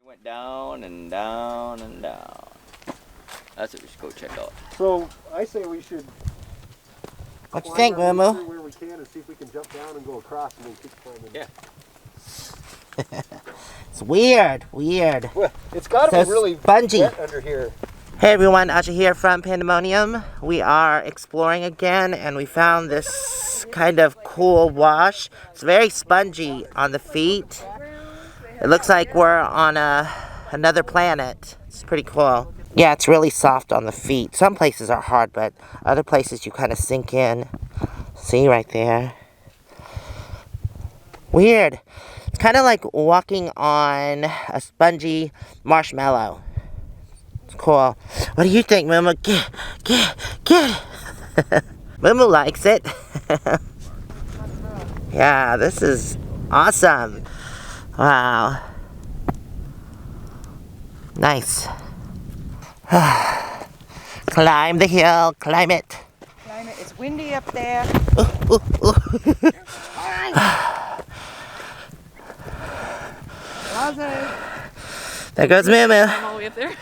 Went down and down and down. That's what we should go check out. So I say we should. What you think, moo-moo? Where we can and see if we can jump down and go across and then keep climbing. Yeah. It's weird. Well, it's got to So be really spongy. wet under here. Hey everyone, Autel here from Monium. We are exploring again and we found this kind of cool wash. It's very spongy on the feet. It looks like we're on another planet. It's pretty cool. Yeah, it's really soft on the feet. Some places are hard, but other places you kind of sink in. See right there. Weird. It's kind of like walking on a spongy marshmallow. It's cool. What do you think, moo-moo? Get. moo-moo likes it. Yeah, this is awesome. Wow. Nice. Climb the hill, climb it. Climb it. It's windy up there. There goes moo-moo. I'm all the way up there.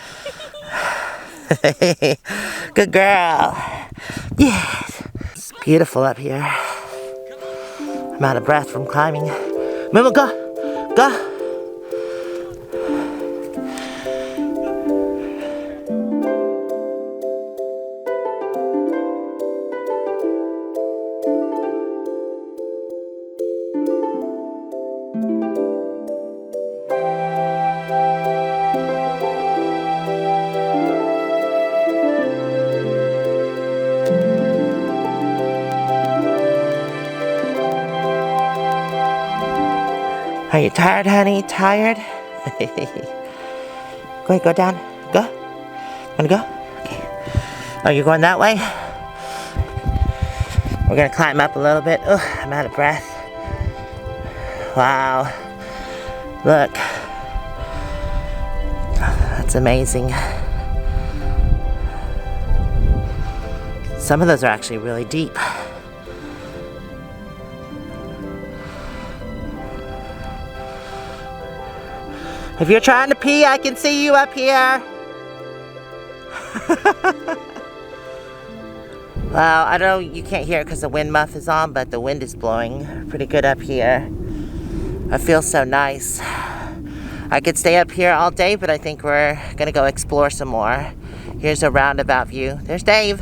Good girl. Yes. It's beautiful up here. I'm out of breath from climbing. moo-moo, go. Go. Are you tired, honey? Tired? Go ahead, go down. Go. Wanna go? Okay. Oh, you're going that way? We're gonna climb up a little bit. Ugh, I'm out of breath. Wow. Look. That's amazing. Some of those are actually really deep. If you're trying to pee, I can see you up here. Well, I know you can't hear it because the wind muff is on, but the wind is blowing pretty good up here. I feel so nice. I could stay up here all day, but I think we're gonna go explore some more. Here's a roundabout view. There's Dave.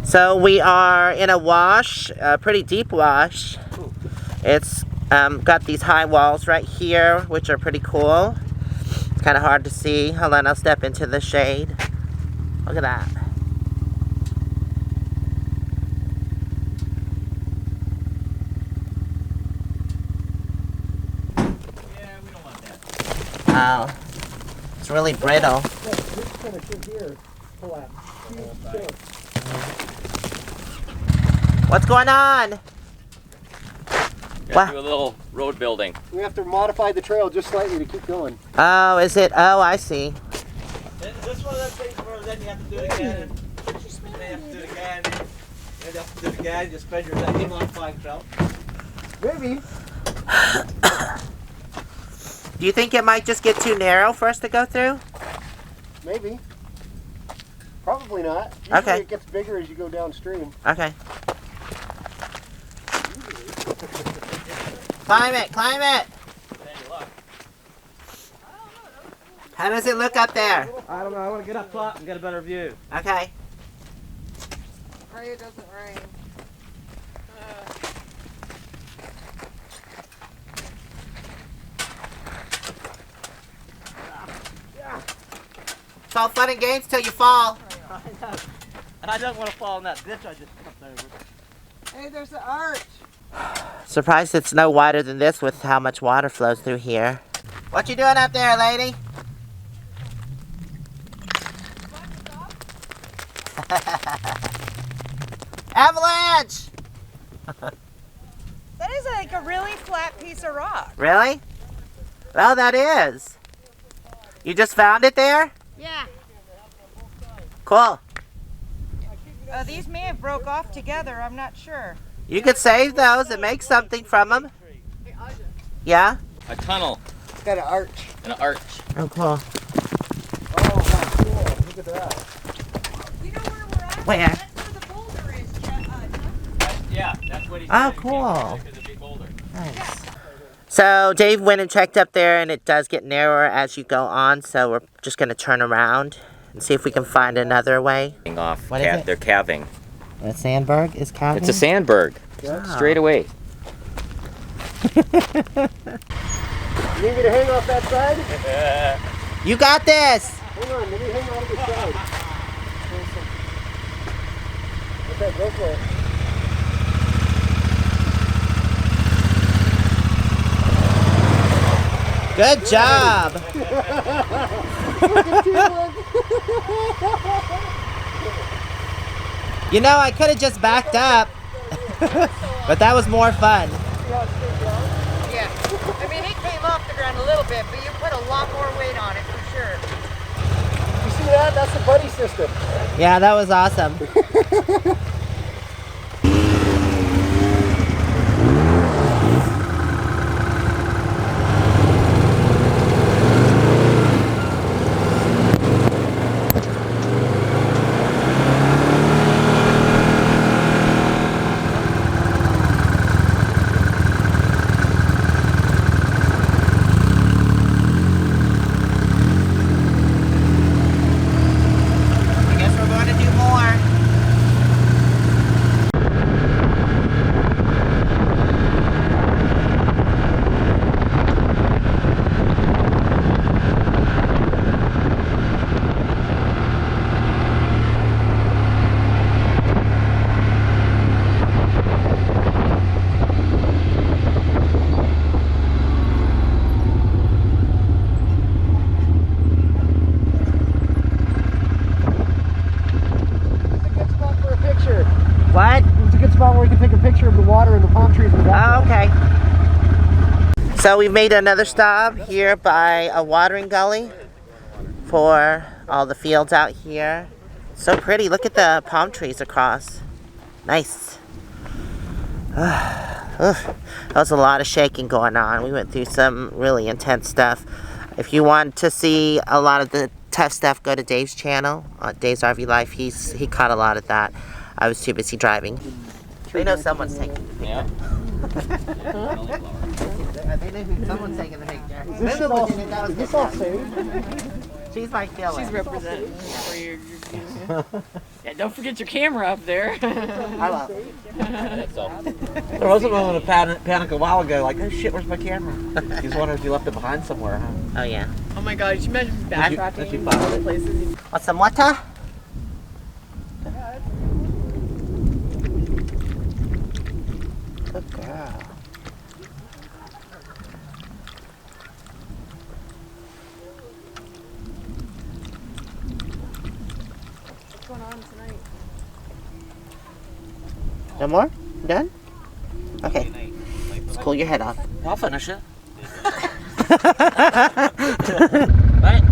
So we are in a wash, a pretty deep wash. It's got these high walls right here, which are pretty cool. It's kind of hard to see. Hold on, I'll step into the shade. Look at that. Yeah, we don't want that. Wow. It's really brittle. This kind of shit here collapse. What's going on? Got to do a little road building. We have to modify the trail just slightly to keep going. Oh, is it? Oh, I see. Is this one of those things where then you have to do it again? Then you have to do it again. Then you have to do it again. You spend your time modifying trail. Maybe. Do you think it might just get too narrow for us to go through? Maybe. Probably not. Usually Okay. it gets bigger as you go downstream. Okay. Climb it, climb it! How does it look up there? I don't know. I want to get up top and get a better view. Okay. Pray it doesn't rain. It's all fun and games till you fall. And I don't want to fall in that ditch I just jumped over. Hey, there's the arch. Surprised it's no wider than this with how much water flows through here. What you doing up there, lady? Avalanche! That is like a really flat piece of rock. Really? Well, that is. You just found it there? Yeah. Cool. These may have broke off together. I'm not sure. You could save those and make something from them. Yeah? A tunnel It's got an arch. and an arch. Oh, cool. Oh, how cool. Look at that. You know where we're at? Where? That's where the boulder is, Yeah, that's what he Oh, said. cool. Because of the big boulder. Nice. So Dave went and checked up there, and it does get narrower as you go on, so we're just going to turn around and see if we can find another way. Off. What is it? They're calving. A sandberg is calving? It's a sandberg. Oh. Straight away. You need me to hang off that side? You got this! Hang on, let me hang on to the side. Okay, go for it. Good job! You know, I could have just backed up, but that was more fun. Yeah. I mean, it came off the ground a little bit, but you put a lot more weight on it for sure. You see that? That's the buddy system. Yeah, that was awesome. I guess we're going to do more. It's a good spot for a picture. What? It's a good spot where we can take a picture of the water and the palm trees in the Oh, background. okay. So we've made another stop here by a watering gully for all the fields out here. So pretty. Look at the palm trees across. Nice. That was a lot of shaking going on. We went through some really intense stuff. If you want to see a lot of the tough stuff, go to Dave's channel, Dave's RV Life. He caught a lot of that. I was too busy driving. They know someone's taking the picture. Yeah. They know someone's taking the picture. Is this all, is this all saved? She's my killer. She's representing for your yeah, don't forget your camera up there. I love it. There was a moment of panic a while ago, like, oh shit, where's my camera? You just wonder if you left it behind somewhere, huh? Oh yeah. Oh my god, you imagine Did you backtracking follow other it? places? Want some water? Good girl. What's going on tonight? No more? Done? Okay. Let's cool your head off. I'll finish it. Right?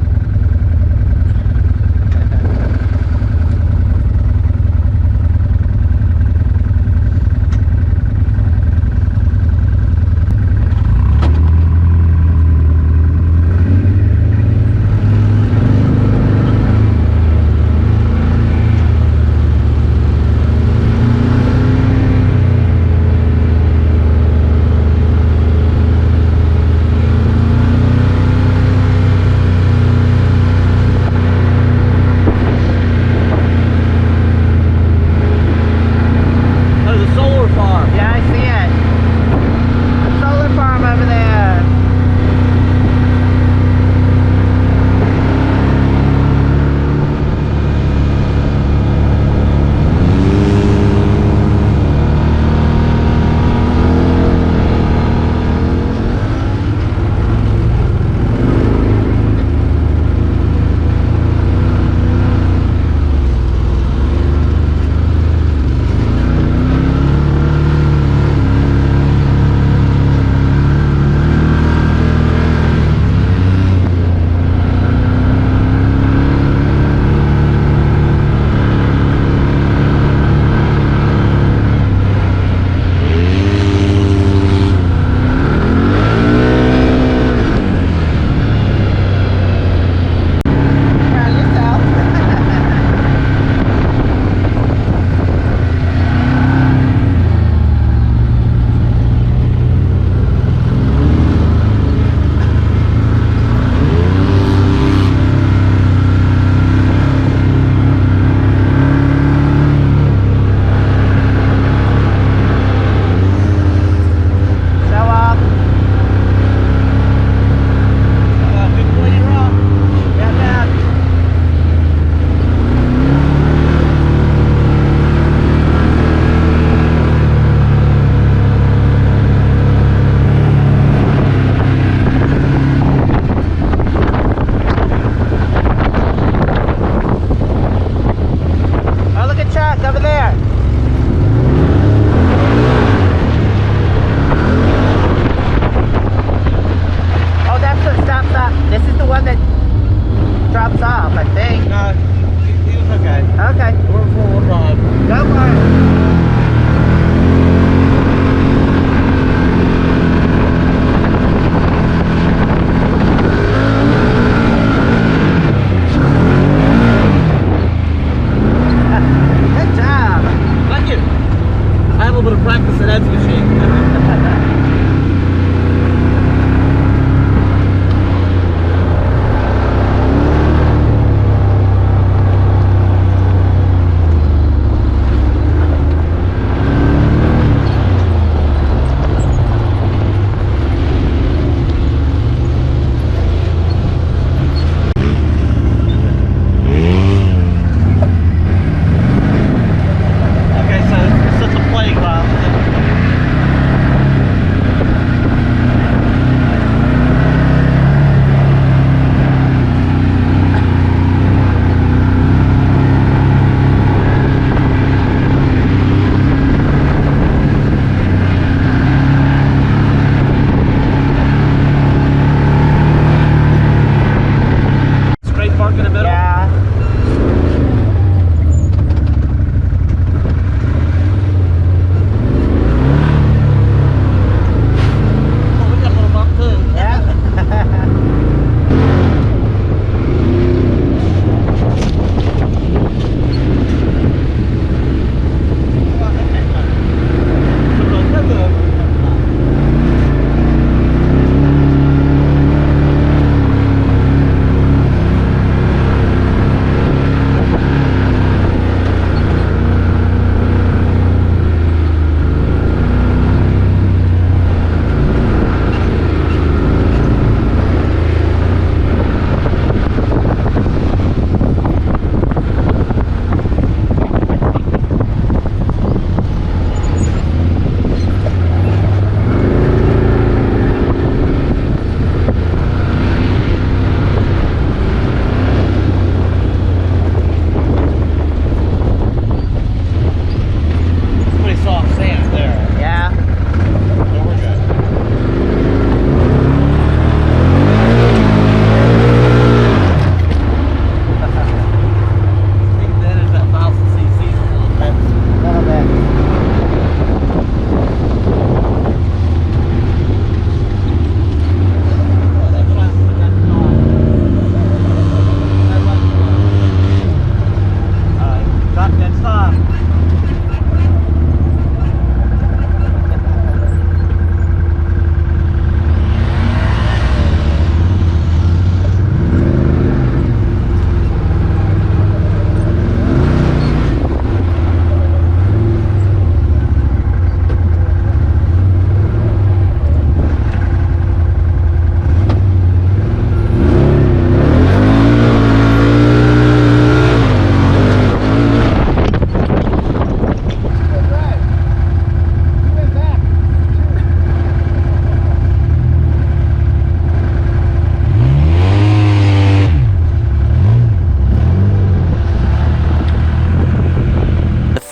a little bit of practice at edge machine.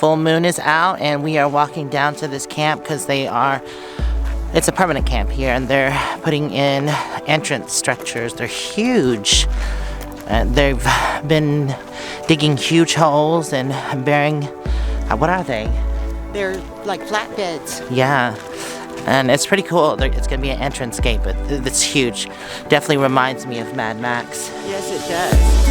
full moon is out and we are walking down to this camp because it's a permanent camp here and they're putting in entrance structures. They're huge. They've been digging huge holes and burying, what are they? They're like flatbeds. Yeah, and it's pretty cool. It's gonna be an entrance gate, but it's huge. Definitely reminds me of Mad Max. Yes, it does.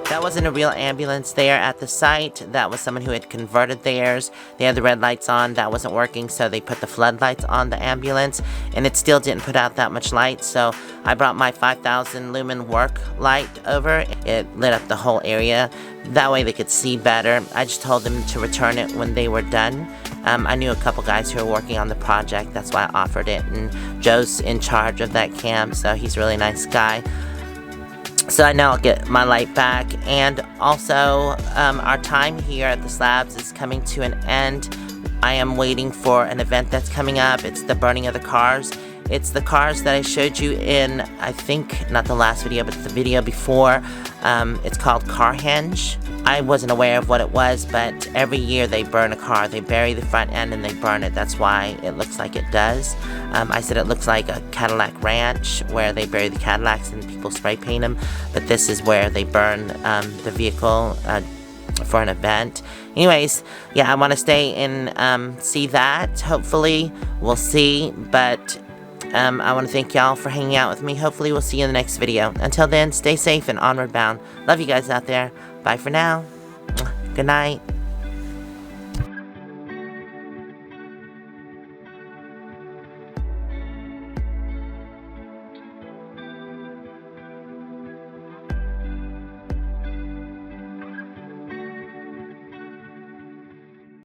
That wasn't a real ambulance there at the site. That was someone who had converted theirs. They had the red lights on. That wasn't working, so they put the floodlights on the ambulance, and it still didn't put out that much light, so I brought my 5,000 lumen work light over. It lit up the whole area. That way they could see better. I just told them to return it when they were done. I knew a couple guys who were working on the project. That's why I offered it, and Joe's in charge of that camp, so he's a really nice guy. So now I'll get my light back, and also our time here at the SLABs is coming to an end. I am waiting for an event that's coming up. It's the burning of the cars. It's the cars that I showed you in, I think, not the last video, but the video before. It's called Carhenge. I wasn't aware of what it was, but every year they burn a car. They bury the front end and they burn it. That's why it looks like it does. I said it looks like a Cadillac ranch where they bury the Cadillacs and people spray paint them, but this is where they burn the vehicle for an event. Anyways, yeah, I want to stay and see that. Hopefully, we'll see, but I want to thank y'all for hanging out with me. Hopefully, we'll see you in the next video. Until then, stay safe and onward bound. Love you guys out there. Bye for now. Good night.